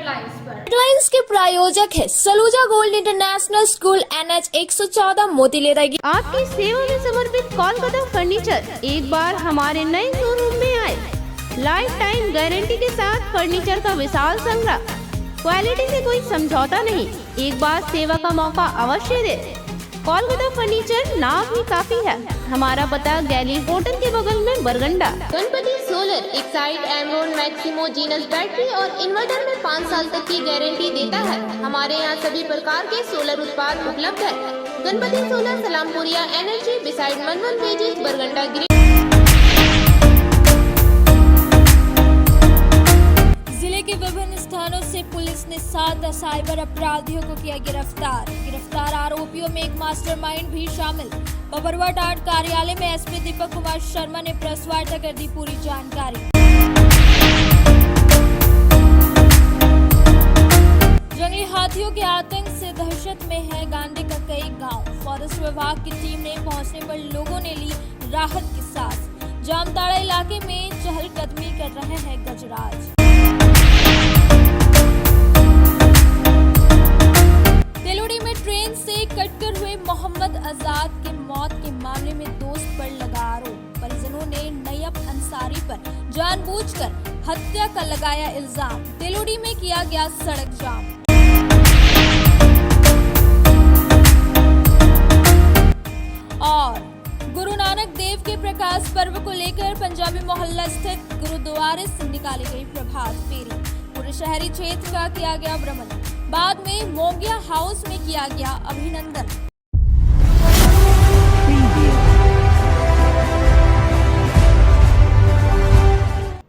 Headlines पर। Headlines के प्रायोजक है Saluja gold international school NH 114 मोतीलेरा। आपकी सेवा में समर्पित कोलकाता फर्नीचर एक बार हमारे नए शोरूम में आए। लाइफ टाइम गारंटी के साथ फर्नीचर का विशाल संग्रह, क्वालिटी से कोई समझौता नहीं। एक बार सेवा का मौका अवश्य दे। कोलकाता फर्नीचर नाम ही काफी है। हमारा पता गैली होटल के बगल में Barganda. Ganpati solar Exide Amaron Maximo Genus battery और इन्वर्टर में 5 साल तक की गारंटी देता है। हमारे यहाँ सभी प्रकार के सोलर उत्पाद उपलब्ध है। Ganpati solar Salampuria energy beside मनमन वेजिस बरगंडा। जिले के विभिन्न स्थानों से पुलिस ने 7 साइबर अपराधियों को किया गिरफ्तार आरोपियों में एक मास्टरमाइंड भी शामिल। पपरवा टाट कार्यालय में एसपी दीपक कुमार शर्मा ने प्रेस वार्ता कर दी पूरी जानकारी। जंगली हाथियों के आतंक से दहशत में है गांडे का कई गांव। फॉरेस्ट विभाग की टीम ने पहुंचने पर लोगों ने ली राहत की सांस। जामताड़ा इलाके में चहलकदमी कर रहे हैं गजराज। तेलोडी में ट्रेन से कटकर हुए मोहम्मद आजाद की मौत के मामले में दोस्त पर लगा आरोप। परिजनों ने नैयब अंसारी पर जानबूझकर हत्या का लगाया इल्जाम। तेलोडी में किया गया सड़क जाम। और गुरु नानक देव के प्रकाश पर्व को लेकर पंजाबी मोहल्ला स्थित गुरुद्वारे से निकाली गई प्रभात फेरी। पूरे शहरी क्षेत्र का किया गया भ्रमण। बाद में मोंगिया हाउस में किया गया अभिनंदन।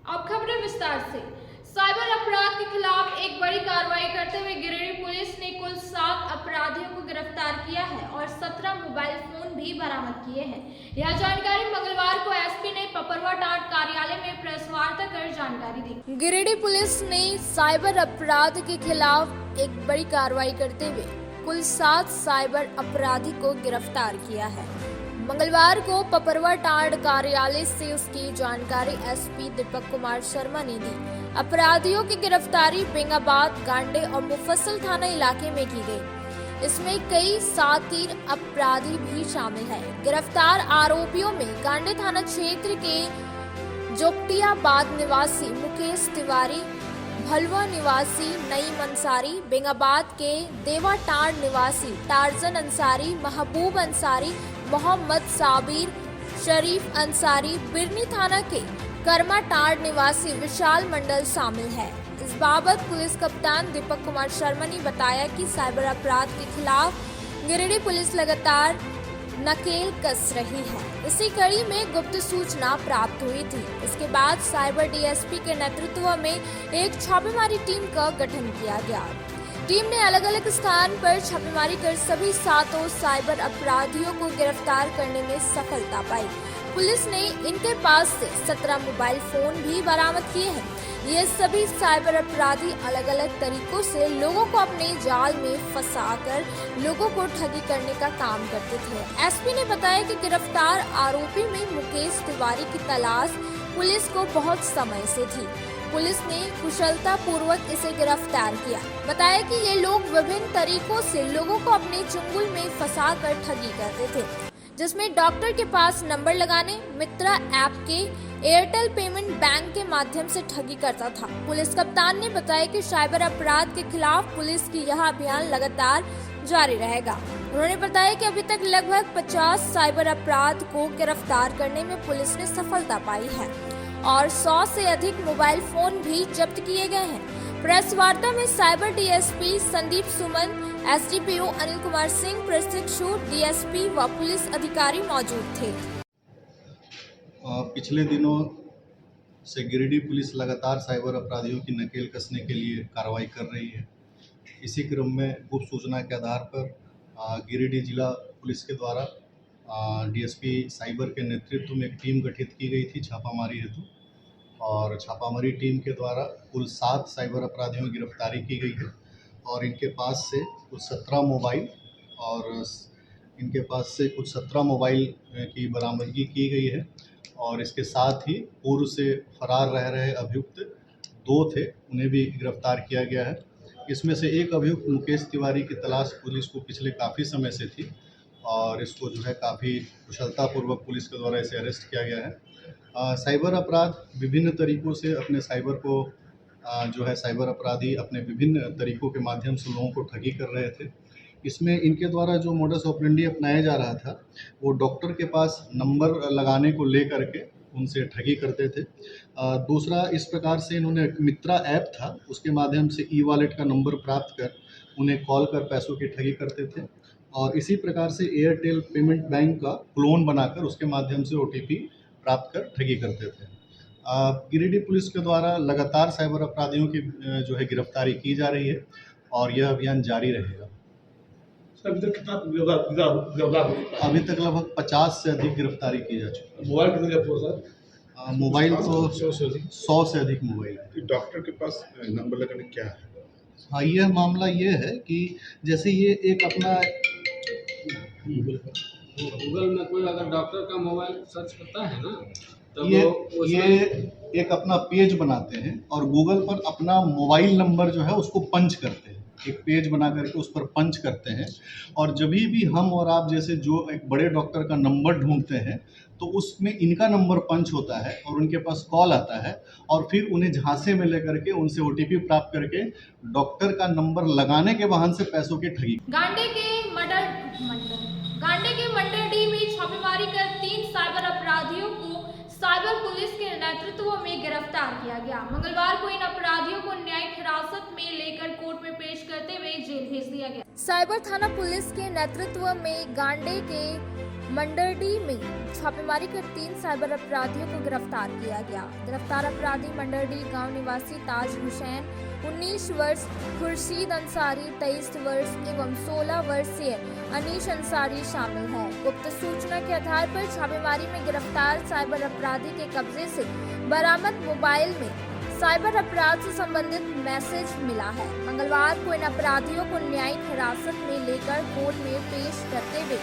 अब खबरें विस्तार से। साइबर अपराध के खिलाफ एक बड़ी कार्रवाई करते हुए गिरिडीह पुलिस ने कुल 7 अपराधियों को गिरफ्तार किया है और 17 मोबाइल फोन भी बरामद किए हैं। यह जानकारी मंगलवार को एसपी ने पपरवा टाट कार्यालय में प्रेस वार्ता कर जानकारी दी। गिरिडीह पुलिस ने साइबर अपराध के खिलाफ एक बड़ी कार्रवाई करते हुए कुल 7 साइबर अपराधी को गिरफ्तार किया है। मंगलवार को पपरवा टाट कार्यालय से उसकी जानकारी एसपी दीपक कुमार शर्मा ने दी। अपराधियों की गिरफ्तारी बेंगाबाद, गांडे और मुफस्सल थाना इलाके में की गई। इसमें कई साथी अपराधी भी शामिल हैं। गिरफ्तार आरोपियों में गांडे थाना क्षेत्र के जोकटियाबाद निवासी मुकेश तिवारी, भलवा निवासी नईम अंसारी, बेंगाबाद के देवाटाड़ निवासी टार्जन अंसारी, महबूब अंसारी, मोहम्मद साबिर, शरीफ अंसारी, बिरनी थाना के कर्माटाड़ निवासी विशाल मंडल शामिल है। इस बाबत पुलिस कप्तान दीपक कुमार शर्मा ने बताया कि साइबर अपराध के खिलाफ गिरिडीह पुलिस लगातार नकेल कस रही है। इसी कड़ी में गुप्त सूचना प्राप्त हुई थी। इसके बाद साइबर डीएसपी के नेतृत्व में एक छापेमारी टीम का गठन किया गया। टीम ने अलग अलग स्थान पर छापेमारी कर सभी 7 साइबर अपराधियों को गिरफ्तार करने में सफलता पाई। पुलिस ने इनके पास से 17 मोबाइल फोन भी बरामद किए हैं। ये सभी साइबर अपराधी अलग अलग तरीकों से लोगों को अपने जाल में फंसाकर लोगों को ठगी करने का काम करते थे। एसपी ने बताया कि गिरफ्तार आरोपी में मुकेश तिवारी की तलाश पुलिस को बहुत समय से थी। पुलिस ने कुशलता पूर्वक इसे गिरफ्तार किया। बताया कि ये लोग विभिन्न तरीकों से लोगों को अपने चुंगल में फंसाकर ठगी करते थे, जिसमें डॉक्टर के पास नंबर लगाने, मित्रा ऐप के, एयरटेल पेमेंट बैंक के माध्यम से ठगी करता था। पुलिस कप्तान ने बताया कि साइबर अपराध के खिलाफ पुलिस की यह अभियान लगातार जारी रहेगा। उन्होंने बताया कि अभी तक लगभग 50 साइबर अपराध को गिरफ्तार करने में पुलिस ने सफलता पाई है और 100 से अधिक मोबाइल फोन भी जब्त किए गए हैं। प्रेस वार्ता में cyber DSP Sandeep Suman, SDPO Anil Kumar Singh, प्रशिक्षु डीएसपी व पुलिस अधिकारी मौजूद थे। पिछले दिनों से गिरिडीह पुलिस लगातार साइबर अपराधियों की नकेल कसने के लिए कार्रवाई कर रही है। इसी क्रम में गुप्त सूचना के आधार पर गिरिडीह जिला पुलिस के द्वारा डीएसपी साइबर के नेतृत्व में एक टीम गठित की गई थी छापामारी हेतु, और छापामारी टीम के द्वारा कुल 7 साइबर अपराधियों की गिरफ्तारी की गई है और इनके पास से कुल 17 मोबाइल और इनके पास से कुछ 17 मोबाइल की बरामदगी की गई है। और इसके साथ ही पूर्व से फरार रह रहे अभियुक्त 2 थे, उन्हें भी गिरफ्तार किया गया है। इसमें से एक अभियुक्त मुकेश तिवारी की तलाश पुलिस को पिछले काफ़ी समय से थी और इसको जो है काफ़ी कुशलतापूर्वक पुलिस के द्वारा इसे अरेस्ट किया गया है। साइबर अपराध विभिन्न तरीक़ों से अपने साइबर को जो है साइबर अपराधी अपने विभिन्न तरीक़ों के माध्यम से लोगों को ठगी कर रहे थे। इसमें इनके द्वारा जो मोडस ऑपरेंडी अपनाया जा रहा था वो डॉक्टर के पास नंबर लगाने को लेकर के उनसे ठगी करते थे। दूसरा, इस प्रकार से इन्होंने एक मित्रा ऐप था, उसके माध्यम से ई वॉलेट का नंबर प्राप्त कर उन्हें कॉल कर पैसों की ठगी करते थे और इसी प्रकार से एयरटेल पेमेंट बैंक का क्लोन बनाकर उसके माध्यम से OTP प्राप्त कर ठगी करते थे। गिरिडीह पुलिस के द्वारा लगातार साइबर अपराधियों की जो है गिरफ्तारी की जा रही है और यह अभियान जारी रहेगा। अभी तक कितना गिरफ्तार? अभी तक लगभग 50 से अधिक गिरफ्तारी की जा चुकी है। मोबाइल कितने का सर? मोबाइल तो 100 से अधिक मोबाइल है। डॉक्टर के पास नंबर लगाने क्या है? हाँ, यह मामला ये है कि जैसे ये एक अपना गूगल में कोई अगर डॉक्टर का मोबाइल सर्च करता है ना तो ये एक अपना पेज बनाते हैं और गूगल पर अपना मोबाइल नंबर जो है उसको पंच करते हैं, एक पेज बना करके उस पर पंच करते हैं और जब भी हम और आप जैसे जो एक बड़े डॉक्टर का नंबर ढूंढते हैं तो उसमें इनका नंबर पंच होता है और उनके पास कॉल आता है और फिर उन्हें झांसे में लेकर के उनसे OTP प्राप्त करके डॉक्टर का नंबर लगाने के बहाने से पैसों की ठगी। गांडे के मंडरडीह में छापेमारी कर 3 साइबर अपराधियों को साइबर पुलिस के नेतृत्व में गिरफ्तार किया गया। मंगलवार को इन अपराधियों को न्यायिक हिरासत में लेकर कोर्ट में पेश करते हुए जेल भेज दिया गया। साइबर थाना पुलिस के नेतृत्व में गांडे के मंडरडीह में छापेमारी कर 3 साइबर अपराधियों को गिरफ्तार किया गया। गिरफ्तार अपराधी मंडरडीह गांव निवासी ताज हुसैन 19 वर्ष, खुर्शीद अंसारी 23 वर्ष एवं 16 वर्षीय अनीश अंसारी शामिल है। गुप्त सूचना के आधार पर छापेमारी में गिरफ्तार साइबर अपराधी के कब्जे से बरामद मोबाइल में साइबर अपराध से संबंधित मैसेज मिला है। मंगलवार को इन अपराधियों को न्यायिक हिरासत में लेकर कोर्ट में पेश करते हुए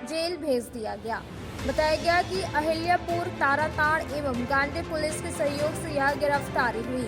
जेल भेज दिया गया। बताया गया कि अहिल्यापुर, ताराताड़ एवं गांडे पुलिस के सहयोग से यह गिरफ्तारी हुई।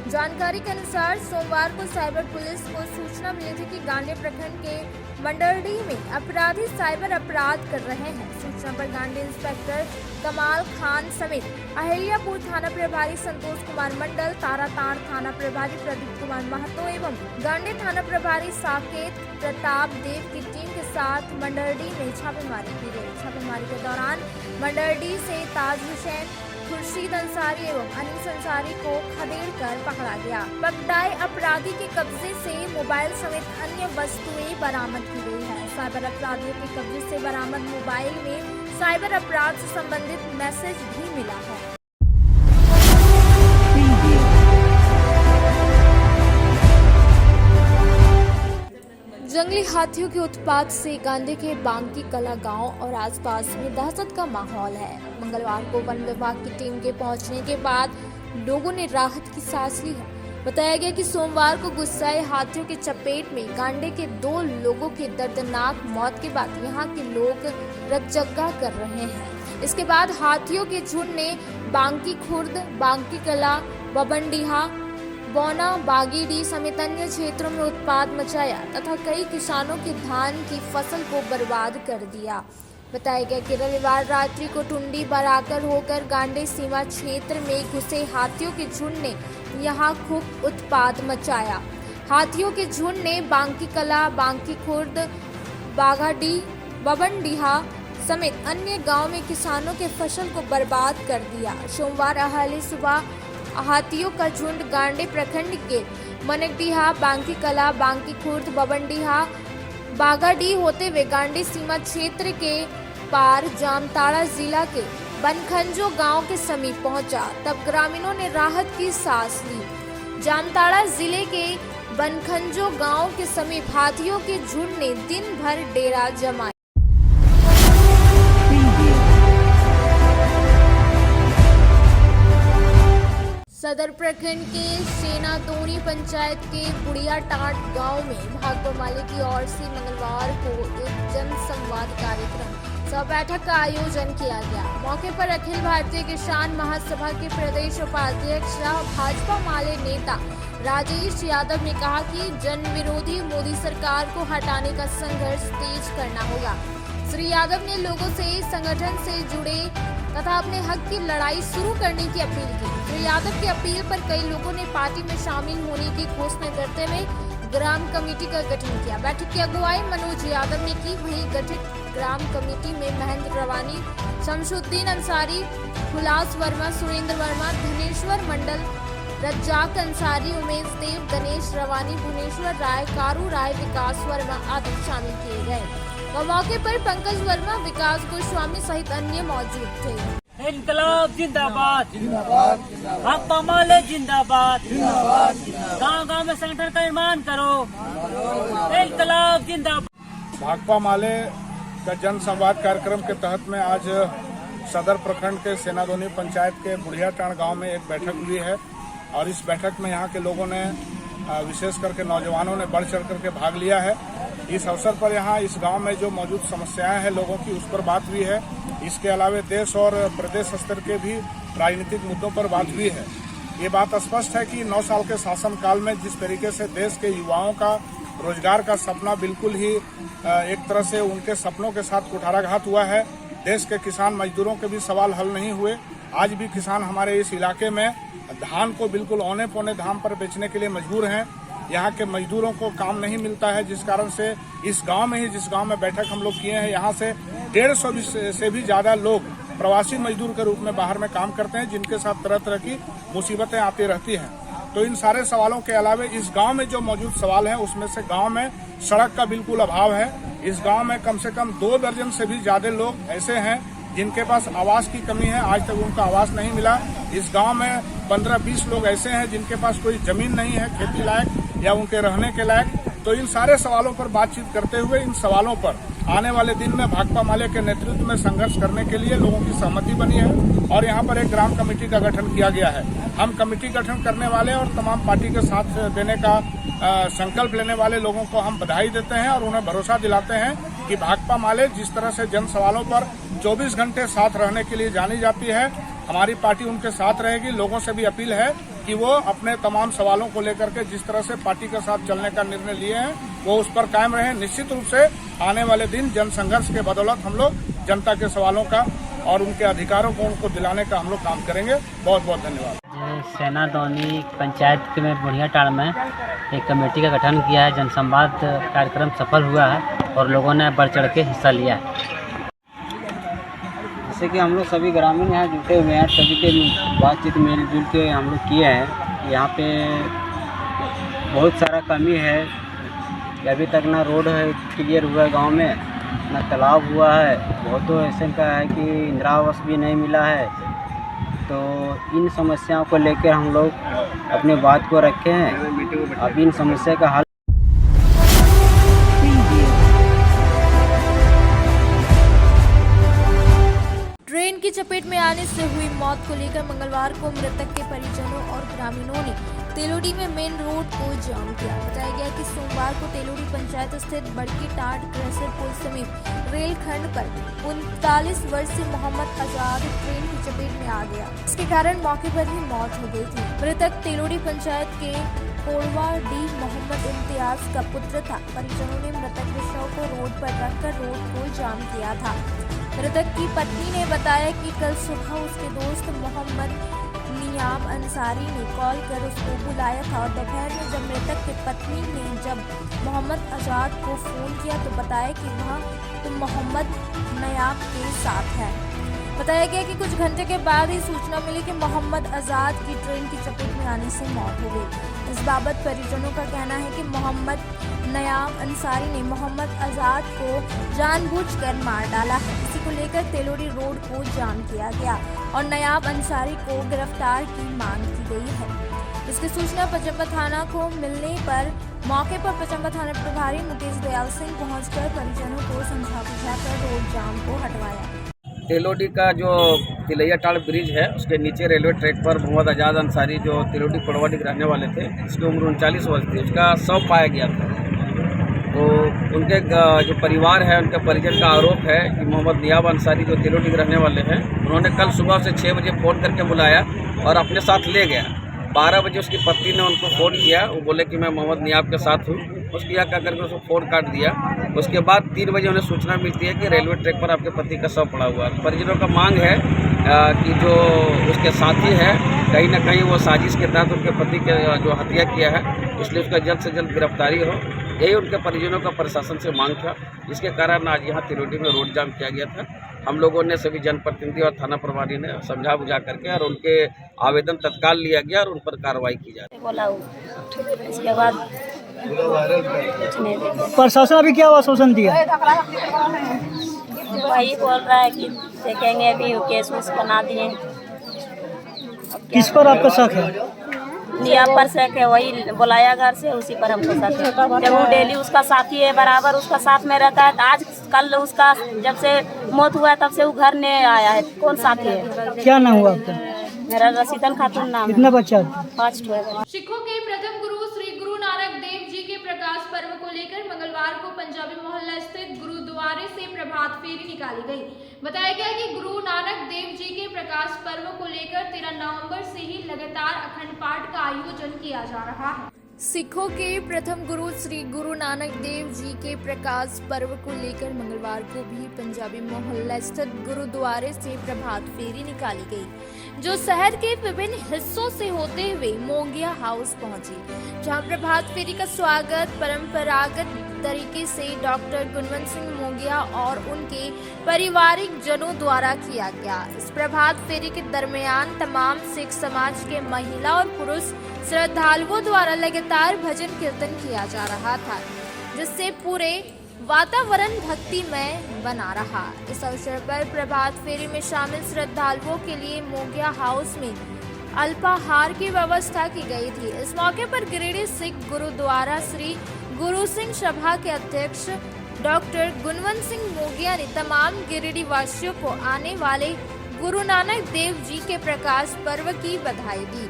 जानकारी के अनुसार सोमवार को साइबर पुलिस को सूचना मिली थी कि गांडे प्रखंड के मंडरडीह में अपराधी साइबर अपराध कर रहे हैं। सूचना पर गांडे इंस्पेक्टर कमाल खान समेत अहिल्यापुर थाना प्रभारी संतोष कुमार मंडल, ताराताड़ थाना प्रभारी प्रदीप कुमार महतो एवं गांडे थाना प्रभारी साकेत प्रताप देव की टीम के साथ मंडरडीह में छापेमारी की गई। छापेमारी के दौरान मंडरडीह से ताज हुसैन, खुर्शीद अंसारी एवं अनीस अंसारी को खदेड़ कर पकड़ा गया। पकड़ाए अपराधी के कब्जे से मोबाइल समेत अन्य वस्तुएं बरामद की गई है। साइबर अपराधियों के कब्जे से बरामद मोबाइल में साइबर अपराध से संबंधित मैसेज भी मिला है। जंगली हाथियों के उत्पात से गांडे के बांकी कला गांव और आसपास में दहशत का माहौल है। मंगलवार को वन विभाग की टीम के पहुंचने के बाद लोगों ने राहत की सांस ली है। बताया गया कि सोमवार को गुस्साए हाथियों के चपेट में गांडे के 2 लोगों की दर्दनाक मौत के बाद यहां के लोग रतजगा कर रहे हैं। इसके बाद हाथियों के झुंड ने बांकी खुर्द, बांकी कला, बबनडीहा, बौना, बागीडीह समेत अन्य क्षेत्रों में उत्पात मचाया तथा कई किसानों के धान की फसल को बर्बाद कर दिया। बताया गया कि रविवार रात्रि को टुंडी बराकर होकर गांडे सीमा क्षेत्र में घुसे हाथियों के झुंड ने यहां खूब उत्पात मचाया। हाथियों के झुंड ने बांकी कला, बांकी खुर्द, बागाडीह, बबनडीहा समेत अन्य गांव में किसानों के फसल को बर्बाद कर दिया। सोमवार अहाली सुबह हाथियों का झुंड गांडे प्रखंड के मनकडीहा, बांकी कला, बांकी खुर्द, बबनडीहा, बागाडीह होते हुए गांडे सीमा क्षेत्र के पार जामताड़ा जिला के बनखंजो गांव के समीप पहुंचा। तब ग्रामीणों ने राहत की सांस ली। जामताड़ा जिले के बनखंजो गांव के समीप हाथियों के झुंड ने दिन भर डेरा जमाया। सदर प्रखंड के सेनातोड़ी पंचायत के बुढ़िया टाट गांव में भाकपा माले की ओर से मंगलवार को एक जन संवाद कार्यक्रम सभा बैठक का आयोजन किया गया। मौके पर अखिल भारतीय किसान महासभा के प्रदेश उपाध्यक्ष भाजपा माले नेता राजेश यादव ने कहा कि जन विरोधी मोदी सरकार को हटाने का संघर्ष तेज करना होगा। श्री यादव ने लोगों से संगठन से जुड़े तथा अपने हक की लड़ाई शुरू करने की अपील की। श्री यादव की अपील पर कई लोगों ने पार्टी में शामिल होने की घोषणा करते हुए ग्राम कमेटी का गठन किया। बैठक की अगुवाई मनोज यादव ने की। वहीं गठित ग्राम कमेटी में महेंद्र रवानी, शमशुद्दीन अंसारी, हुलास वर्मा, सुरेंद्र वर्मा, धनेश्वर मंडल, रज्जाक अंसारी, उमेश देव, गणेश रवानी, भुवनेश्वर राय, कारू राय, विकास वर्मा आदि शामिल किए गए। और मौके पर पंकज वर्मा, विकास गोस्वामी सहित अन्य मौजूद थे। इनकलाब जिंदाबाद, भाकपा माले जिंदाबाद, गांव-गांव में संगठन का निर्माण करो। इनकलाब जिंदाबाद। भाकपा माले का जन संवाद कार्यक्रम के तहत में आज सदर प्रखंड के सेनादोनी पंचायत के बुढ़ियाटांड गांव में एक बैठक हुई है और इस बैठक में यहाँ के लोगों ने विशेष करके नौजवानों ने बढ़ चढ़ करके भाग लिया है। इस अवसर पर यहाँ इस गांव में जो मौजूद समस्याएं हैं लोगों की, उस पर बात हुई है। इसके अलावा देश और प्रदेश स्तर के भी राजनीतिक मुद्दों पर बात हुई है। ये बात स्पष्ट है कि 9 साल के शासनकाल में जिस तरीके से देश के युवाओं का रोजगार का सपना बिल्कुल ही एक तरह से उनके सपनों के साथ कुठाराघात हुआ है। देश के किसान मजदूरों के भी सवाल हल नहीं हुए। आज भी किसान हमारे इस इलाके में धान को बिल्कुल औने पौने दाम पर बेचने के लिए मजबूर हैं। यहाँ के मजदूरों को काम नहीं मिलता है, जिस कारण से इस गांव में ही, जिस गांव में बैठक हम लोग किए हैं, यहाँ से 150 से भी ज्यादा लोग प्रवासी मजदूर के रूप में बाहर में काम करते हैं, जिनके साथ तरह तरह की मुसीबतें आती रहती हैं। तो इन सारे सवालों के अलावा इस गांव में जो मौजूद सवाल है उसमें से गांव में सड़क का बिल्कुल अभाव है। इस गांव में कम से कम 2 दर्जन से भी ज्यादा लोग ऐसे हैं जिनके पास आवास की कमी है, आज तक उनका आवास नहीं मिला। इस गांव में 15-20 लोग ऐसे हैं जिनके पास कोई जमीन नहीं है खेती लायक या उनके रहने के लायक। तो इन सारे सवालों पर बातचीत करते हुए इन सवालों पर आने वाले दिन में भाकपा माले के नेतृत्व में संघर्ष करने के लिए लोगों की सहमति बनी है और यहाँ पर एक ग्राम कमेटी का गठन किया गया है। हम कमेटी गठन करने वाले और तमाम पार्टी के साथ देने का संकल्प लेने वाले लोगों को हम बधाई देते हैं और उन्हें भरोसा दिलाते हैं कि भाकपा माले जिस तरह से जन सवालों पर 24 घंटे साथ रहने के लिए जानी जाती है, हमारी पार्टी उनके साथ रहेगी। लोगों से भी अपील है कि वो अपने तमाम सवालों को लेकर के जिस तरह से पार्टी के साथ चलने का निर्णय लिए हैं वो उस पर कायम रहे। निश्चित रूप से आने वाले दिन जन संघर्ष के बदौलत हम लोग जनता के सवालों का और उनके अधिकारों को उनको दिलाने का हम लोग काम करेंगे। बहुत बहुत धन्यवाद। सेनादोनी पंचायत के में बुढ़ियाटांड में एक कमेटी का गठन किया है। जनसंवाद कार्यक्रम सफल हुआ है और लोगों ने बढ़ चढ़ के हिस्सा लिया है। जैसे कि हम लोग सभी ग्रामीण यहाँ जुटे हुए हैं, सभी के बातचीत मिलजुल के हम लोग किए हैं। यहाँ पे बहुत सारा कमी है, अभी तक ना रोड है क्लियर हुआ है गांव में, ना तालाब हुआ है। बहुत तो ऐसे का है कि इंदिरा आवास भी नहीं मिला है। तो इन समस्याओं को लेकर हम लोग अपनी बात को रखे हैं। अब इन समस्या का हल ट्रेन की चपेट में आने से हुई मौत को लेकर मंगलवार को मृतक के परिजनों और ग्रामीणों ने तेलोडी में मेन रोड को जाम किया। बताया गया कि सोमवार को तेलोडी पंचायत स्थित बड़की टाट क्रैशर पुल समीप रेल खंड पर 39 वर्षीय मोहम्मद आजाद ट्रेन की चपेट में आ गया। इसके कारण मौके पर ही मौत हो गई थी। मृतक तेलोडी पंचायत के कोड़वा डी मोहम्मद इम्तियाज का पुत्र था। परिजनों ने मृतक के शव को रोड पर रखकर रोड को जाम किया था। मृतक की पत्नी ने बताया कि कल सुबह उसके दोस्त मोहम्मद नियाम अंसारी ने कॉल कर उसको बुलाया था और दोपहर में जब मृतक की पत्नी ने जब मोहम्मद आजाद को फोन किया तो बताया कि वह मोहम्मद नयाब के साथ है। बताया गया कि कुछ घंटे के बाद ही सूचना मिली कि मोहम्मद आजाद की ट्रेन की चपेट में आने से मौत हो गई। इस बाबत परिजनों का कहना है कि मोहम्मद नयाब अंसारी ने मोहम्मद आजाद को जानबूझकर मार डाला है। इसी को लेकर तेलोडी रोड को जाम किया गया और नयाब अंसारी को गिरफ्तार की मांग की गई है। इसकी सूचना पचम्बा थाना को मिलने पर मौके पर पचम्बा थाना प्रभारी मुकेश दयाल सिंह पहुंचकर परिजनों को समझा बुझाकर रोड जाम को हटवाया। तेलोडी का जो तिलैयाटांड ब्रिज है उसके नीचे रेलवे ट्रैक पर मोहम्मद आजाद अंसारी जो तेलोडी कोड़वाडी के रहने वाले थे, जिसकी उम्र 39 वर्ष थी, उसका शव पाया गया था। तो उनके जो परिवार है, उनके परिजन का आरोप है कि मोहम्मद नियाब अंसारी जो तिलोटी के रहने वाले हैं, उन्होंने कल सुबह से 6 बजे फ़ोन करके बुलाया और अपने साथ ले गया। 12 बजे उसकी पत्नी ने उनको फ़ोन किया, वो बोले कि मैं मोहम्मद नियाब के साथ हूँ। उसकी यह कह करके उसको फ़ोन काट दिया। उसके बाद 3 बजे उन्हें सूचना मिलती है कि रेलवे ट्रैक पर आपके पति का शव पड़ा हुआ है। परिजनों का मांग है कि जो उसके साथी है, कहीं ना कहीं वो साजिश के तहत उनके पति के जो हत्या किया है, इसलिए उसका जल्द से जल्द गिरफ्तारी हो। यही उनके परिजनों का प्रशासन से मांग था। इसके कारण आज यहाँ तिलोटी में रोड जाम किया गया था। हम लोगों ने सभी जनप्रतिनिधि और थाना प्रभारी ने समझा बुझा करके और उनके आवेदन तत्काल लिया गया और उन पर कार्रवाई की जा रही है। बोला इसके बाद प्रशासन अभी क्या आश्वासन दिया? वही बोल रहा है कि देखेंगे, अभी केस उस बना दिए। किस पर आपका शक है? नियाब पर शक है, वही बुलाया घर से, उसी पर हमको शक है। जब वो डेली उसका साथी है, बराबर उसका साथ में रहता है, तो आज कल उसका जब से मौत हुआ तब से वो घर नहीं आया है। कौन साथी है? क्या नाम हुआ आपका? मेरा रसीदन खातून नाम है। कितना बच्चा? 5 ठो है। सिखों के प्रथम गुरु श्री गुरु नानक देव जी के प्रकाश पर्व को लेकर मंगलवार को पंजाबी मोहल्ला स्थित गुरुद्वारे से प्रभात फेरी निकाली गई। बताया गया कि गुरु नानक देव जी के प्रकाश पर्व को लेकर 13 नवंबर से ही लगातार अखंड पाठ का आयोजन किया जा रहा है। सिखों के प्रथम गुरु श्री गुरु नानक देव जी के प्रकाश पर्व को लेकर मंगलवार को भी पंजाबी मोहल्ला स्थित गुरुद्वारे से प्रभात फेरी निकाली गई, जो शहर के विभिन्न हिस्सों से होते हुए मोंगिया हाउस पहुंची, जहां प्रभात फेरी का स्वागत परंपरागत तरीके से डॉक्टर गुणवंत सिंह मोंगिया और उनके पारिवारिक जनों द्वारा किया गया। इस प्रभात फेरी के दरमियान तमाम सिख समाज के महिला और पुरुष श्रद्धालुओं द्वारा लगातार भजन कीर्तन किया जा रहा था, जिससे पूरे वातावरण भक्तिमय बना रहा। इस अवसर पर प्रभात फेरी में शामिल श्रद्धालुओं के लिए मोंगिया हाउस में अल्पाहार की व्यवस्था की गई थी। इस मौके पर गिरिडीह सिख गुरुद्वारा श्री गुरु सिंह सभा के अध्यक्ष डॉक्टर गुणवंत सिंह मोंगिया ने तमाम गिरिडीह वासियों को आने वाले गुरु नानक देव जी के प्रकाश पर्व की बधाई दी।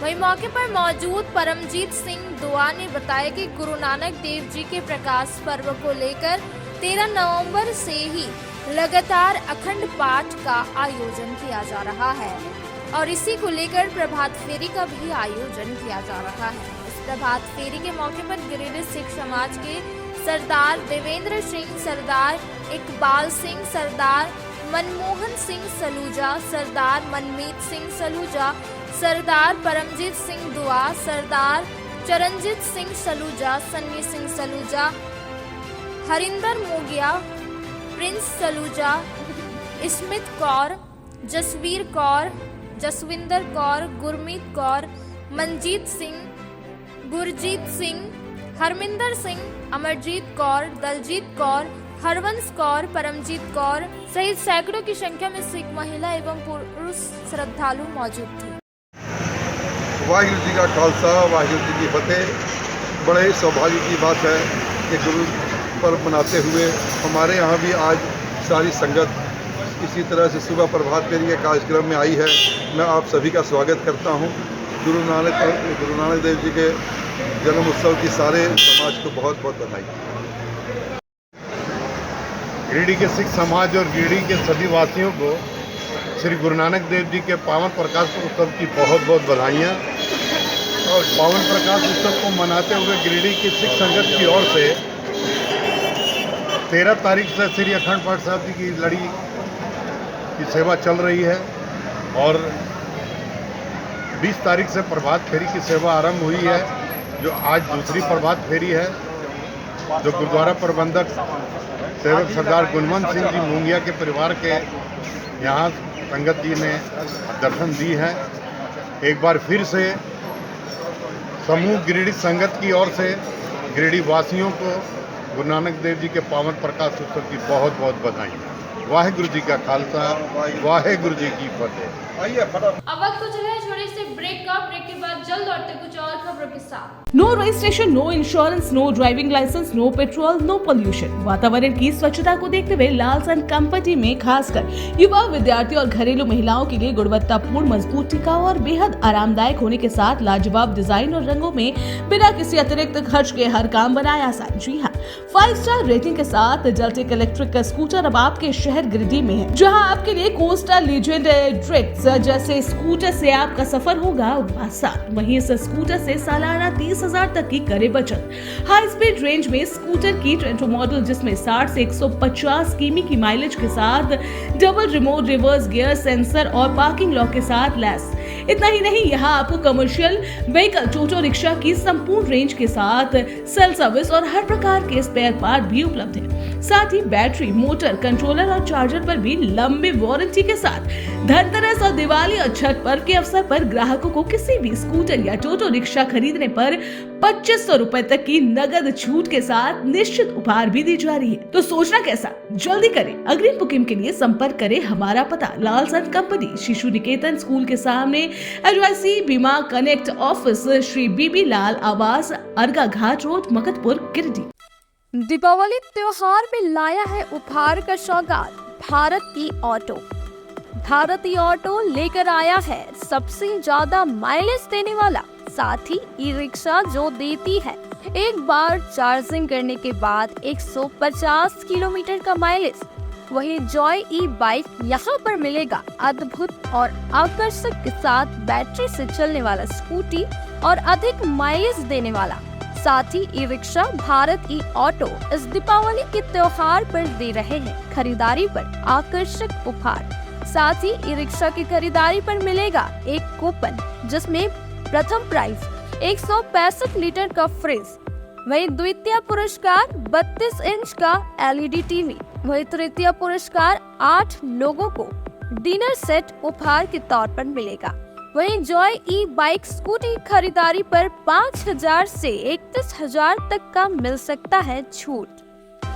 वहीं मौके पर मौजूद परमजीत सिंह दुआ ने बताया कि गुरु नानक देव जी के प्रकाश पर्व को लेकर 13 नवंबर से ही लगातार अखंड पाठ का आयोजन किया जा रहा है और इसी को लेकर प्रभात फेरी का भी आयोजन किया जा रहा है। इस प्रभात फेरी के मौके पर गिरिडीह सिख समाज के सरदार देवेंद्र सिंह, सरदार इकबाल सिंह, सरदार मनमोहन सिंह सलूजा, सरदार मनमीत सिंह सलूजा, सरदार परमजीत सिंह दुआ, सरदार चरणजीत सिंह सलूजा, सन्नी सिंह सलूजा, हरिंदर मोगिया, प्रिंस सलूजा, स्मित कौर, जसवीर कौर, जसविंदर कौर, गुरमीत कौर, मनजीत सिंह, गुरजीत सिंह, हरमिंदर सिंह, अमरजीत कौर, दलजीत कौर, हरवंश कौर, परमजीत कौर सहित सैकड़ों की संख्या में सिख महिला एवं पुरुष श्रद्धालु मौजूद थे। वाहिगुरू जी का खालसा, वाहिगुरू जी की फतेह। बड़े ही सौभाग्य की बात है कि गुरु पर्व मनाते हुए हमारे यहाँ भी आज सारी संगत इसी तरह से सुबह प्रभात फेरी के कार्यक्रम में आई है। मैं आप सभी का स्वागत करता हूँ। गुरु नानक देव जी के जन्म उत्सव की सारे समाज को बहुत बहुत बधाई। गिरिडीह के सिख समाज और गिरिडीह के सभी वासियों को श्री गुरु नानक देव जी के पावन प्रकाश उत्सव की बहुत बहुत बधाइयाँ। और पावन प्रकाश उत्सव को मनाते हुए गिरिडीह की सिख संगत की ओर से 13 तारीख से श्री अखंड पाठ साहब जी की लड़ी की सेवा चल रही है और 20 तारीख से प्रभात फेरी की सेवा आरंभ हुई है, जो आज दूसरी प्रभात फेरी है, जो गुरुद्वारा प्रबंधक सेवक सरदार गुणवंत सिंह जी मोंगिया के परिवार के यहाँ संगत जी ने दर्शन दी है। एक बार फिर से समूह गिरिडीह संगत की ओर से गिरिडीह वासियों को गुरु नानक देव जी के पावन प्रकाश उत्सव की बहुत बहुत बधाई। वाहिगुरु जी का खालसा वाहिगुरु जी की फतेह। अब वक्त तो चले हैं छोटे से ब्रेक का। ब्रेक के बाद जल्द लौटते कुछ और खबरों के साथ। No registration, no insurance, no driving licence, no petrol, no pollution. वातावरण की स्वच्छता को देखते हुए लालसन कंपनी में खासकर युवा, विद्यार्थी और घरेलू महिलाओं के लिए गुणवत्तापूर्ण, मजबूत, टिकाऊ और बेहद आरामदायक होने के साथ लाजवाब डिजाइन और रंगों में बिना किसी अतिरिक्त खर्च के हर काम बनाया आसान। जी हाँ, 5 स्टार रेटिंग के साथ जलटेक इलेक्ट्रिक का स्कूटर अब आपके शहर गिरिडीह में है, जहां आपके लिए कोस्टा, लीजेंड, ट्रिक्स जैसे स्कूटर से आपका सफर होगा आसान। वहीं इस स्कूटर से सालाना 30,000 तक की करे बचत। हाई स्पीड रेंज में स्कूटर की ट्रेंटो मॉडल, जिसमें 60 से 150 किमी की माइलेज के साथ double remote reverse gear sensor और पार्किंग लॉक के साथ लैस। इतना ही नहीं, यहाँ आपको कमर्शियल व्हीकल, टोटो रिक्शा की संपूर्ण रेंज के साथ सेल सर्विस और हर प्रकार के स्पेयर पार्ट भी उपलब्ध है। साथ ही बैटरी, मोटर, कंट्रोलर और चार्जर पर भी लंबी वारंटी के साथ धनतेरस और दिवाली और छठ पर्व के अवसर पर ग्राहकों को किसी भी स्कूटर या टोटो रिक्शा खरीदने पर 2500 रुपए तक की नगद छूट के साथ निश्चित उपहार भी दी जा रही है। तो सोचना कैसा, जल्दी करें। अग्रिम बुकिंग के लिए संपर्क करें। हमारा पता लालसन कंपनी, शिशु निकेतन स्कूल के सामने, एडवाइसी बीमा कनेक्ट ऑफिस, श्री बीबी लाल आवास, अर्गा घाट रोड, मकतपुर, गिरिडीह। दीपावली त्योहार में लाया है उपहार का सौगात भारती ऑटो। भारती ऑटो लेकर आया है सबसे ज्यादा माइलेज देने वाला, साथ ही ई रिक्शा जो देती है एक बार चार्जिंग करने के बाद 150 किलोमीटर का माइलेज। वही जॉय ई बाइक यहाँ पर मिलेगा अद्भुत और आकर्षक के साथ बैटरी से चलने वाला स्कूटी और अधिक माइलेज देने वाला। साथ ही ई रिक्शा भारत ई ऑटो इस दीपावली के त्योहार पर दे रहे हैं खरीदारी पर आकर्षक उपहार। साथ ही ई रिक्शा की खरीदारी पर मिलेगा एक कूपन, जिसमें प्रथम प्राइज 165 लीटर का फ्रिज, वही द्वितीय पुरस्कार 32 इंच का LED टीवी, वही तृतीय पुरस्कार 8 लोगों को डिनर सेट उपहार के तौर पर मिलेगा। वहीं जॉय ई बाइक स्कूटी खरीदारी पर 5,000 से 31,000 तक का मिल सकता है छूट।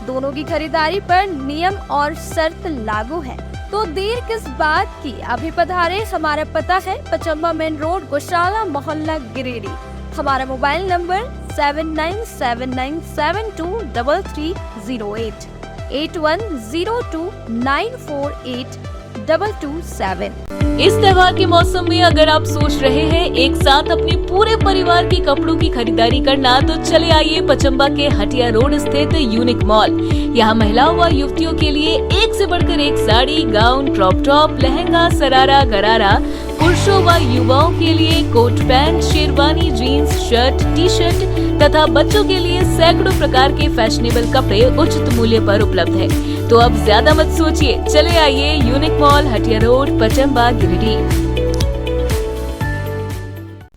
दोनों की खरीदारी पर नियम और शर्त लागू है, तो देर किस बात की, अभी पधारे। हमारा पता है पचम्बा मेन रोड, गौशाला मोहल्ला, गिरिडीह। हमारा मोबाइल नंबर 7979723308 8102948227। इस त्योहार के मौसम में अगर आप सोच रहे हैं एक साथ अपने पूरे परिवार के कपड़ों की खरीदारी करना, तो चले आइए पचम्बा के हटिया रोड स्थित यूनिक मॉल। यहाँ महिलाओं व युवतियों के लिए एक से बढ़कर एक sari, gown, crop top, lehenga, sharara, gharara, पुरुषों व युवाओं के लिए coat pant, sherwani, jeans, shirt, T shirt तथा बच्चों के लिए सैकड़ों प्रकार के फैशनेबल कपड़े उचित मूल्य पर उपलब्ध है। तो अब ज्यादा मत सोचिए, चले आइए unique mall, Hatia road, Pachamba, Giridih.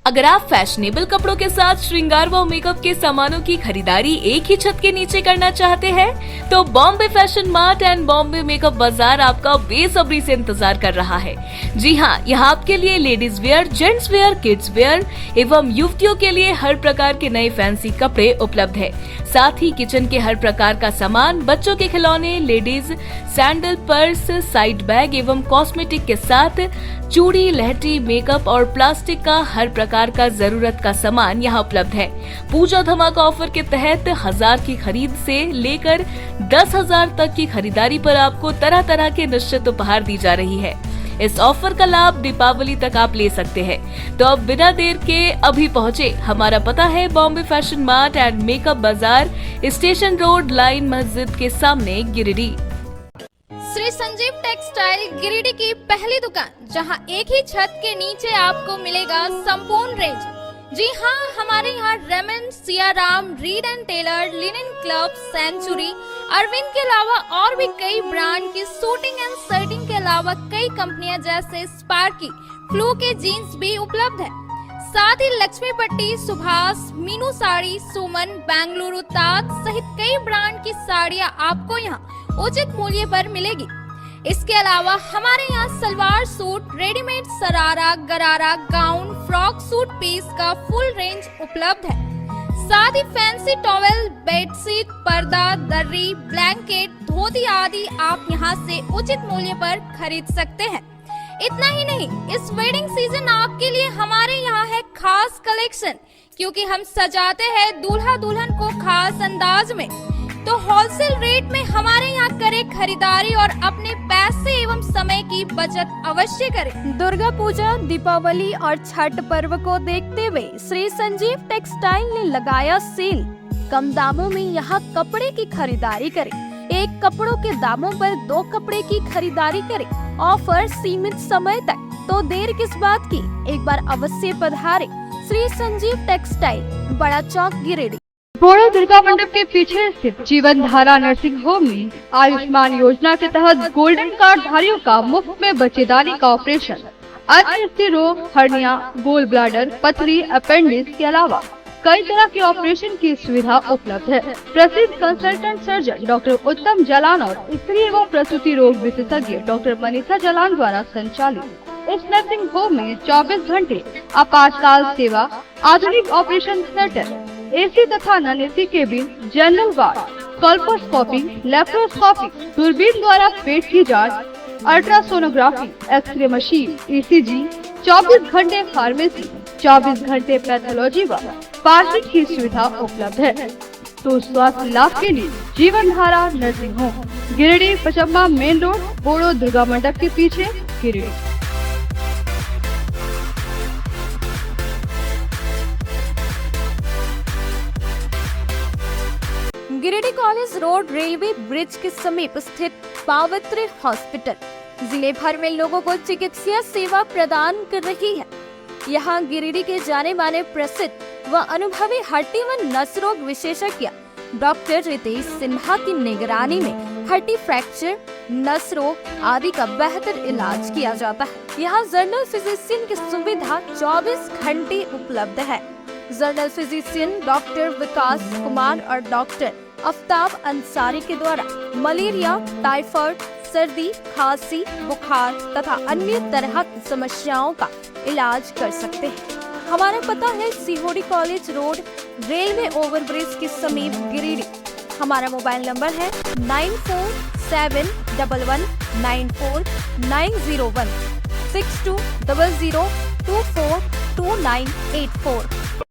अगर आप फैशनेबल कपड़ों के साथ श्रृंगार व मेकअप के सामानों की खरीदारी एक ही छत के नीचे करना चाहते हैं, तो Bombay fashion mart and Bombay makeup बाजार आपका बेसब्री से इंतजार कर रहा है। जी हाँ, यहाँ आपके लिए ladies wear, gents wear, kids where एवं युवतियों के लिए हर प्रकार के नए फैंसी कपड़े उपलब्ध है। साथ ही किचन के हर प्रकार का सामान, बच्चों के खिलौने, ladies sandal, purse, side bag एवं कॉस्मेटिक के साथ चूड़ी, लहठी, मेकअप और प्लास्टिक का हर प्रकार का जरूरत का सामान यहाँ उपलब्ध है। पूजा धमाका ऑफर के तहत 1000 की खरीद से लेकर 10,000 तक की खरीदारी पर आपको तरह तरह के निश्चित उपहार दी जा रही है। इस ऑफर का लाभ दीपावली तक आप ले सकते हैं। तो अब बिना देर के अभी पहुँचे। हमारा पता है Bombay fashion mart and makeup बाजार, स्टेशन रोड, लाइन मस्जिद के सामने, गिरिडीह। श्री संजीव टेक्सटाइल गिरिडीह की पहली दुकान, जहां एक ही छत के नीचे आपको मिलेगा संपूर्ण रेंज। जी हाँ, हमारे यहाँ Raymond, Siyaram, Reid and Taylor, Linen Club, Century, Arvind के अलावा और भी कई ब्रांड की सूटिंग एंड शर्टिंग के अलावा कई कंपनियां जैसे स्पार्की, फ्लू के जीन्स भी उपलब्ध है। साथ ही लक्ष्मी पट्टी, सुभाष, मीनू साड़ी, सुमन, बेंगलुरु ताज सहित कई ब्रांड की साड़ियां आपको यहाँ उचित मूल्य पर मिलेगी। इसके अलावा हमारे यहाँ सलवार सूट, रेडीमेड सरारा, गरारा, गाउन, फ्रॉक सूट पीस का फुल रेंज उपलब्ध है। साथ ही फैंसी टॉवेल, बेडशीट, पर्दा, दर्री, ब्लैंकेट, धोती आदि आप यहाँ से उचित मूल्य पर खरीद सकते हैं। इतना ही नहीं, इस वेडिंग सीजन आपके लिए हमारे यहाँ है खास कलेक्शन, क्योंकि हम सजाते हैं दूल्हा दुल्हन को खास अंदाज में। तो होलसेल रेट में हमारे यहाँ करें खरीदारी और अपने पैसे एवं समय की बचत अवश्य करें। दुर्गा पूजा, दीपावली और छठ पर्व को देखते हुए श्री संजीव टेक्सटाइल ने लगाया सेल। कम दामों में यहाँ कपड़े की खरीदारी करें। एक कपड़ों के दामों पर 2 कपड़े की खरीदारी करें। ऑफर सीमित समय तक, तो देर किस बात की, एक बार अवश्य पधारें। श्री संजीव टेक्सटाइल, बड़ा चौक, गिरिडीह। बोड़ो दुर्गा मंडप के पीछे स्थित जीवन धारा नर्सिंग होम में आयुष्मान योजना के तहत गोल्डन कार्ड धारियों का मुफ्त में बच्चेदानी का ऑपरेशन, अन्य रोग, हर्निया, गोल ब्लैडर, पथरी, अपेंडिक्स के अलावा कई तरह के ऑपरेशन की सुविधा उपलब्ध है। प्रसिद्ध कंसल्टेंट सर्जन डॉक्टर उत्तम जलान और स्त्री एवं प्रसूति रोग विशेषज्ञ डॉक्टर मनीषा जलान द्वारा संचालित इस नर्सिंग होम में 24 घंटे आपातकाल सेवा, आधुनिक ऑपरेशन थिएटर, एसी तथा non AC cabin, general ward, colposcopy, laparoscopy, दूरबीन द्वारा पेट की जांच, अल्ट्रासोनोग्राफी, एक्सरे मशीन, ईसीजी, 24 घंटे फार्मेसी, 24 घंटे पैथोलॉजी व पार्किंग की सुविधा उपलब्ध है। तो स्वास्थ्य लाभ के लिए Jeevan Dhara nursing home, Giridih, Pachamba main road, Bodo Durga Mandap के पीछे, Giridih. Giridih college road railway bridge के समीप स्थित पावित्र हॉस्पिटल जिले भर में लोगों को चिकित्सा सेवा प्रदान कर रही है। यहाँ गिरिडीह के जाने माने प्रसिद्ध व अनुभवी हड्डी व नस रोग विशेषज्ञ डॉक्टर रितेश सिन्हा की निगरानी में हड्डी फ्रैक्चर, नस रोग आदि का बेहतर इलाज किया जाता है। यहाँ जनरल फिजिशियन की सुविधा 24 घंटे उपलब्ध है। जनरल फिजिशियन डॉक्टर विकास कुमार और डॉक्टर आफ्ताब अंसारी के द्वारा मलेरिया, टाइफाइड, सर्दी, खांसी, बुखार तथा अन्य तरह की समस्याओं का इलाज कर सकते हैं। हमारा पता है सीहोडी कॉलेज रोड, रेलवे ओवरब्रिज के समीप, गिरिडीह। हमारा मोबाइल नंबर है 9471194901 6200242984।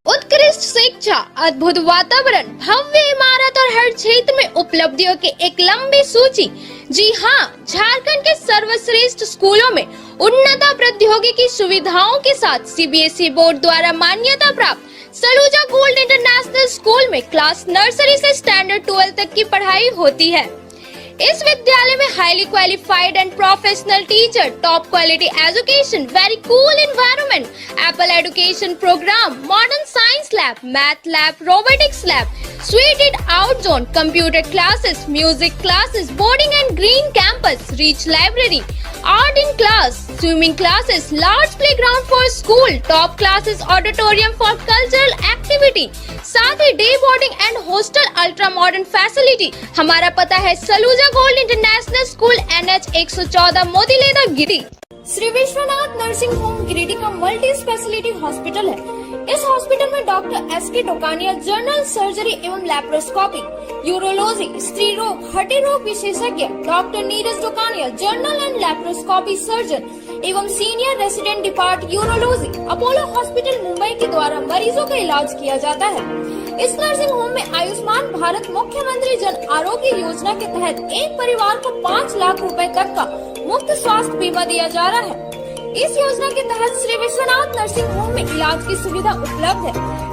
उत्कृष्ट शिक्षा, अद्भुत वातावरण, भव्य इमारत और हर क्षेत्र में उपलब्धियों की एक लंबी सूची। जी हाँ, झारखंड के सर्वश्रेष्ठ स्कूलों में उन्नत प्रौद्योगिकी सुविधाओं के साथ सीबीएसई बोर्ड द्वारा मान्यता प्राप्त सलूजा गोल्ड इंटरनेशनल स्कूल में क्लास नर्सरी से स्टैंडर्ड 12 तक की पढ़ाई होती है। इस विद्यालय में highly qualified and professional teacher, top quality education, very cool environment, Apple education program, modern science lab, math lab, robotics lab, suited out zone, computer classes, music classes, boarding and green campus, rich library, art in class, swimming classes, large playground for school, top classes, auditorium for cultural activity, साथ ही day boarding and hostel, ultra modern facility. हमारा पता है Saluja gold international school, NH 114, Motileda, Giridih. Shri Vishwanath nursing home Giridih का multi speciality hospital है। इस hospital में doctor SK Dokania general surgery एवं लैप्रोस्कोपी, यूरोलॉजी, स्त्री रोग, हड्डी रोग विशेषज्ञ, doctor Neeraj Dokania general and laparoscopy surgeon एवं senior resident depart urology, Apollo hospital Mumbai के द्वारा मरीजों का इलाज किया जाता है। इस नर्सिंग होम में आयुष्मान भारत मुख्यमंत्री जन आरोग्य योजना के तहत एक परिवार को 5 लाख रुपए तक का मुफ्त स्वास्थ्य बीमा दिया जा रहा है। इस योजना के तहत श्री विश्वनाथ नर्सिंग होम में इलाज की सुविधा उपलब्ध है।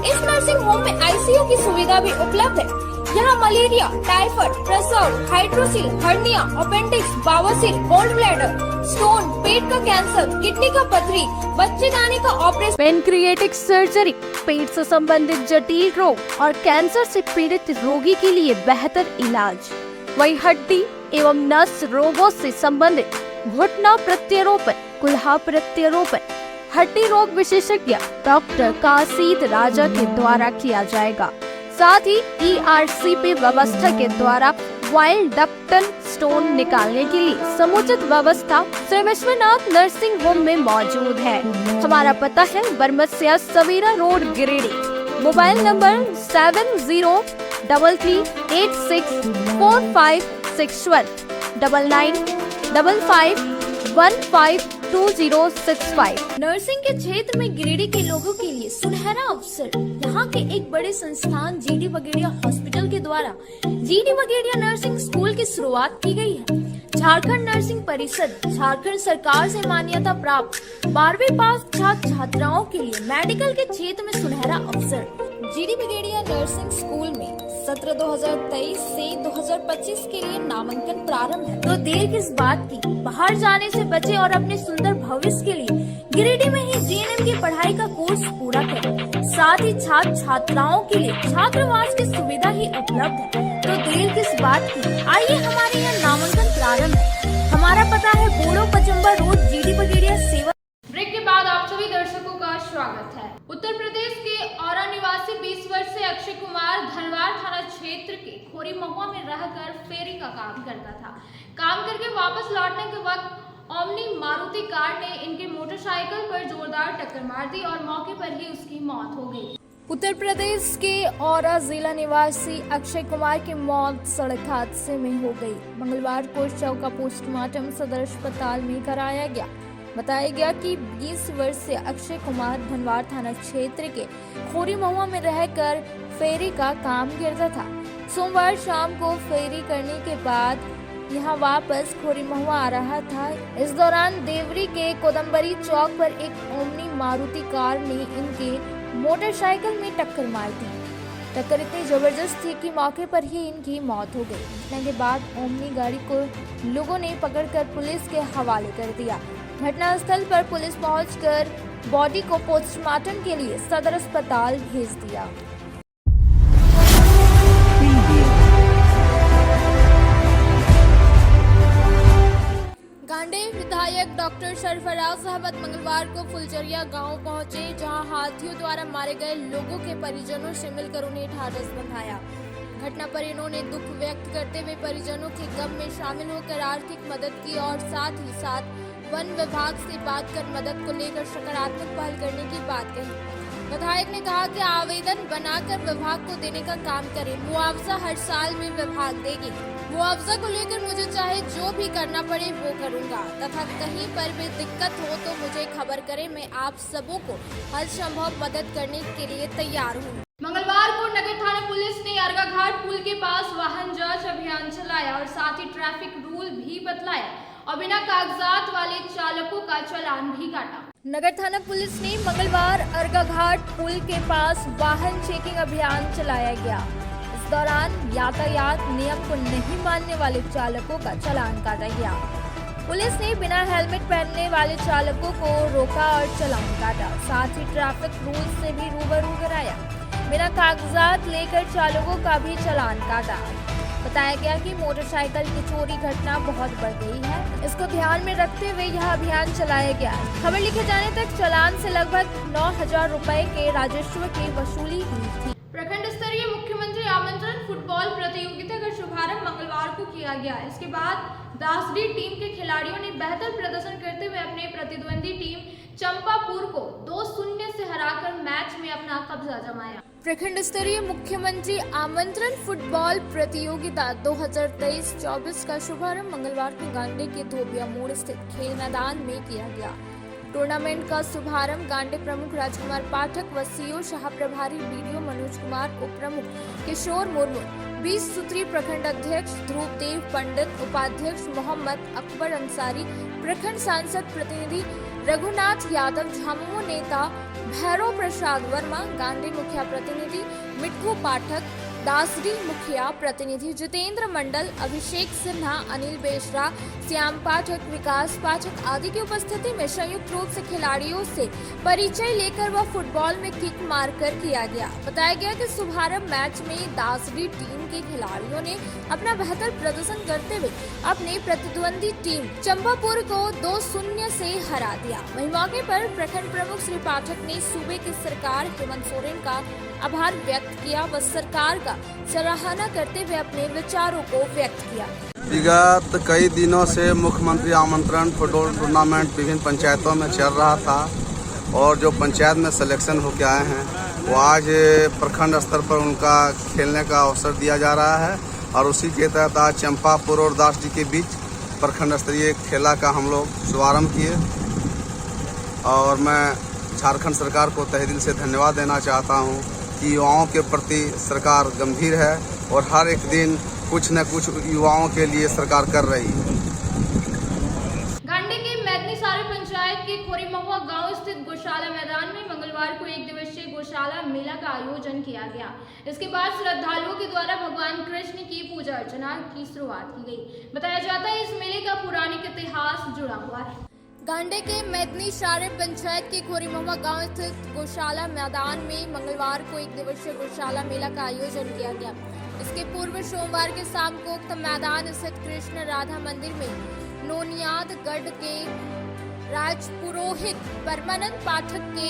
इस नर्सिंग होम में ICU की सुविधा भी उपलब्ध है। यहाँ मलेरिया, टाइफाइड, प्रसव, हाइड्रोसिल, हर्निया, अपेंडिक्स, बवासीर, गोल्ड ब्लैडर, स्टोन, पेट का कैंसर, किडनी का पथरी, बच्चेदानी का ऑपरेशन, पेनक्रिएटिक सर्जरी, पेट से संबंधित जटिल रोग और कैंसर से पीड़ित रोगी के लिए बेहतर इलाज। वही हड्डी एवं नस रोगों से संबंधित घुटना प्रत्यारोपण, कुल्हा प्रत्यारोपण, हड्डी रोग विशेषज्ञ डॉक्टर काशीद राजा के द्वारा किया जाएगा। साथ ही ERCP व्यवस्था के द्वारा वाइल्ड डक्टल स्टोन निकालने के लिए समुचित व्यवस्था श्री विश्वनाथ नर्सिंग होम में मौजूद है। हमारा पता है Baramsia Savera road, Giridih. Mobile number 7033864561 9955152065। Nursing के क्षेत्र में गिरिडीह के लोगों के लिए सुनहरा अवसर। यहाँ के एक बड़े संस्थान जीडी बगेड़िया हॉस्पिटल के द्वारा जीडी बगेड़िया नर्सिंग स्कूल की शुरुआत की गई है। झारखंड नर्सिंग परिषद झारखंड सरकार से मान्यता प्राप्त 12वीं पास छात्र छात्राओं के लिए मेडिकल के क्षेत्र में सुनहरा अवसर। जीडी बगेड़िया नर्सिंग स्कूल में सत्र 2023 से 2025 के लिए नामांकन प्रारंभ है। तो देर किस बात की, बाहर जाने से बचे और अपने सुंदर भविष्य के लिए गिरिडीह में ही जीएनएम की पढ़ाई का कोर्स पूरा करें। साथ ही छात्र छात्राओं के लिए छात्रावास की सुविधा ही उपलब्ध है। तो देर किस बात की, आइए हमारे यहाँ नामांकन प्रारंभ है। हमारा पता है बोड़ो पचम्बा रोड, जीडी बगेड़िया सेवा। ब्रेक के बाद आप सभी दर्शकों का स्वागत है। उत्तर प्रदेश के औरा निवासी 20 वर्षीय अक्षय कुमार धनवार थाना क्षेत्र के खोरी महुआ में रहकर फेरी का काम करता था। काम करके वापस लौटने के वक्त ओमनी मारुति कार ने इनके मोटरसाइकिल पर जोरदार टक्कर मार दी और मौके पर ही उसकी मौत हो गई। उत्तर प्रदेश के औरा जिला निवासी अक्षय कुमार की मौत सड़क हादसे में हो गई। मंगलवार को शव का पोस्टमार्टम सदर अस्पताल में कराया गया। बताया गया कि 20 वर्षीय अक्षय कुमार धनवार थाना क्षेत्र के खोरी महुआ में रहकर फेरी का काम करता था। सोमवार शाम को फेरी करने के बाद यहाँ वापस खोरी महुआ आ रहा था। इस दौरान देवरी के कोदम्बरी चौक पर एक ओमनी मारुति कार ने इनके मोटरसाइकिल में टक्कर मार दी। टक्कर इतनी जबरदस्त थी कि मौके पर ही इनकी मौत हो गई। घटना के बाद ओमनी गाड़ी को लोगों ने पकड़कर पुलिस के हवाले कर दिया। घटनास्थल पर पुलिस पहुंचकर बॉडी को पोस्टमार्टम के लिए सदर अस्पताल भेज दिया। गांडे विधायक डॉक्टर सरफराज अहमद मंगलवार को फुलचरिया गांव पहुंचे, जहां हाथियों द्वारा मारे गए लोगों के परिजनों से मिलकर उन्हें ढाढ़स बंधाया। घटना पर इन्होंने दुख व्यक्त करते हुए परिजनों के गम में शामिल होकर आर्थिक मदद की और साथ ही साथ वन विभाग से बात कर मदद को लेकर सकारात्मक पहल करने की बात कही। विधायक ने कहा कि आवेदन बनाकर विभाग को देने का काम करें। मुआवजा हर साल में विभाग देगी। मुआवजा को लेकर मुझे चाहे जो भी करना पड़े वो करूंगा तथा कहीं पर भी दिक्कत हो तो मुझे खबर करें। मैं आप सबों को हर संभव मदद करने के लिए तैयार हूँ। मंगलवार को नगर थाना पुलिस ने अर्गा घाट पुल के पास वाहन जांच अभियान चलाया और साथ ही ट्रैफिक रूल भी बतलाया और बिना कागजात वाले चालकों का चालान भी काटा। नगर थाना पुलिस ने मंगलवार अर्गा घाट पुल के पास वाहन चेकिंग अभियान चलाया गया। इस दौरान यातायात नियम को नहीं मानने वाले चालकों का चालान काटा गया। पुलिस ने बिना हेलमेट पहनने वाले चालकों को रोका और चालान काटा। साथ ही ट्रैफिक रूल से भी रूबरू कराया। बिना कागजात लेकर चालकों का भी चालान काटा। बताया गया कि मोटरसाइकिल की चोरी घटना बहुत बढ़ गई है। इसको ध्यान में रखते हुए यह अभियान चलाया गया। खबर लिखे जाने तक चालान से लगभग 9,000 रुपए के राजस्व की वसूली हुई थी। प्रखंड स्तरीय मुख्यमंत्री आमंत्रण फुटबॉल प्रतियोगिता का शुभारंभ मंगलवार को किया गया। इसके बाद दासडी टीम के खिलाड़ियों ने बेहतर प्रदर्शन करते हुए अपने प्रतिद्वंदी टीम चंपापुर को 2-0 से हराकर मैच में अपना कब्जा जमाया। प्रखंड स्तरीय मुख्यमंत्री आमंत्रण फुटबॉल प्रतियोगिता 2023-24 का शुभारंभ मंगलवार को गांडे के धोबिया मोड़ स्थित खेल मैदान में किया गया। टूर्नामेंट का शुभारंभ गांडे प्रमुख राजकुमार पाठक व सीओ शाह प्रभारी बीडीओ मनोज कुमार को प्रमुख किशोर मुर्मू, 20 सूत्री प्रखंड अध्यक्ष ध्रुवदेव पंडित, उपाध्यक्ष मोहम्मद अकबर अंसारी, प्रखंड सांसद प्रतिनिधि रघुनाथ यादव, झामुमो नेता भैरव प्रसाद वर्मा, गांधी मुखिया प्रतिनिधि मिट्ठू पाठक, दासडी मुखिया प्रतिनिधि जितेंद्र मंडल, अभिषेक सिन्हा, अनिल बेसरा, श्याम पाठक, विकास पाठक आदि की उपस्थिति में संयुक्त रूप से खिलाड़ियों से परिचय लेकर वह फुटबॉल में किक मारकर किया गया। बताया गया कि शुभारंभ मैच में दासडी टीम के खिलाड़ियों ने अपना बेहतर प्रदर्शन करते हुए अपने प्रतिद्वंदी टीम चंपापुर को 2-0 से हरा दिया। वहीं मौके पर प्रखंड प्रमुख श्री पाठक ने सूबे की सरकार हेमंत सोरेन का आभार व्यक्त किया व सरकार का सराहना करते हुए अपने विचारों को व्यक्त किया। विगत कई दिनों से मुख्यमंत्री आमंत्रण फुटबॉल टूर्नामेंट विभिन्न पंचायतों में चल रहा था और जो पंचायत में सिलेक्शन होकर आए हैं वो आज प्रखंड स्तर पर उनका खेलने का अवसर दिया जा रहा है और उसी के तहत आज चंपापुर और दास जी के बीच प्रखंड स्तरीय खेला का हम लोग शुभारम्भ किए। और मैं झारखंड सरकार को तहे दिल से धन्यवाद देना चाहता हूं कि युवाओं के प्रति सरकार गंभीर है और हर एक दिन कुछ न कुछ युवाओं के लिए सरकार कर रही है। गांडी के मैदनी सारे पंचायत के खोरी महुआ गांव स्थित गौशाला मैदान में मंगलवार को 1 दिवसीय गौशाला मेला का आयोजन किया गया। इसके बाद श्रद्धालुओं के द्वारा भगवान कृष्ण की पूजा अर्चना की शुरुआत की गई। बताया जाता है इस मेले का पौराणिक इतिहास जुड़ा हुआ है। गांडे के मैदनी सारे पंचायत के खोरी महुआ गांव स्थित गौशाला मैदान में मंगलवार को 1 दिवसीय गौशाला मेला का आयोजन किया गया। इसके पूर्व सोमवार के शाम को उक्त मैदान स्थित कृष्ण राधा मंदिर में नोनियादगढ़ के राजपुरोहित परमानंद पाठक के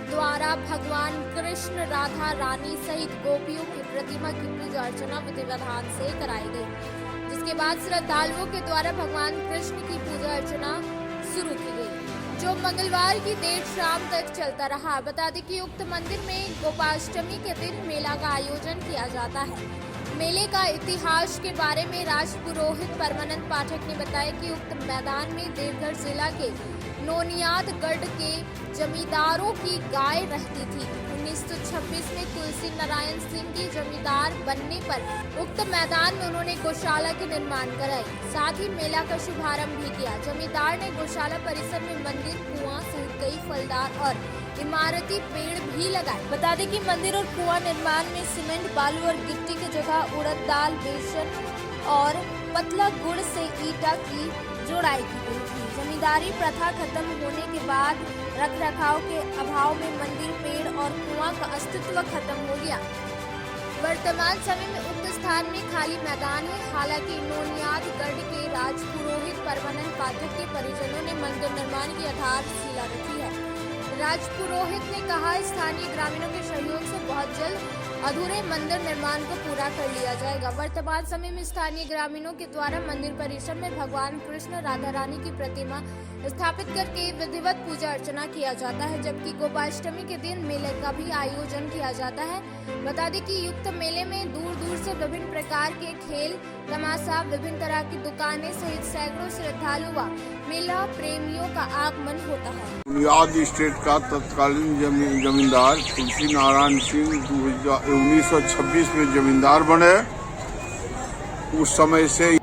द्वारा भगवान कृष्ण राधा रानी सहित गोपियों की प्रतिमा की पूजा अर्चना विधि विधान से कराई गई, जिसके बाद श्रद्धालुओं के द्वारा भगवान कृष्ण की पूजा अर्चना शुरू की गई, जो मंगलवार की देर शाम तक चलता रहा। बता दें कि उक्त मंदिर में गोपाष्टमी के दिन मेला का आयोजन किया जाता है। मेले का इतिहास के बारे में राजपुरोहित परमानंद पाठक ने बताया कि उक्त मैदान में देवघर जिला के नोनियादगढ़ के जमींदारों की गाय रहती थी। 1926 में तुलसी नारायण सिंह के जमींदार बनने पर उक्त मैदान में उन्होंने गौशाला के निर्माण कराई, साथ ही मेला का शुभारंभ भी किया। जमींदार ने गौशाला परिसर में मंदिर, कुआं सहित कई फलदार और इमारती पेड़ भी लगाए। बता दें कि मंदिर और कुआं निर्माण में सीमेंट, बालू और गिट्टी की जगह उड़द दाल, बेसन और पतला गुड़ से ईटा की जोड़ाई की गई थी। जमींदारी प्रथा खत्म होने के बाद रखरखाव के अभाव में मंदिर, पेड़ और कुआं का अस्तित्व खत्म हो गया। वर्तमान समय में उक्त स्थान में खाली मैदान है। हालांकि नोनियादगढ़ के राजपुरोहित परमानंद पाठक के परिजनों ने मंदिर निर्माण की आधारशिला रखी है। राजपुरोहित ने कहा, स्थानीय ग्रामीणों के सहयोग से बहुत जल्द अधूरे मंदिर निर्माण को पूरा कर लिया जाएगा। वर्तमान समय में स्थानीय ग्रामीणों के द्वारा मंदिर परिसर में भगवान कृष्ण राधा रानी की प्रतिमा स्थापित करके विधिवत पूजा अर्चना किया जाता है, जबकि गोपाष्टमी के दिन मेले का भी आयोजन किया जाता है। बता दें कि युक्त मेले में दूर दूर से विभिन्न प्रकार के खेल, तमाशा, विभिन्न तरह की दुकानें सहित सैकड़ों श्रद्धालु व मेला प्रेमियों का आगमन होता है। बुनियाद स्टेट का तत्कालीन जमींदार तुलसी नारायण सिंह 1926 में जमींदार बने। उस समय से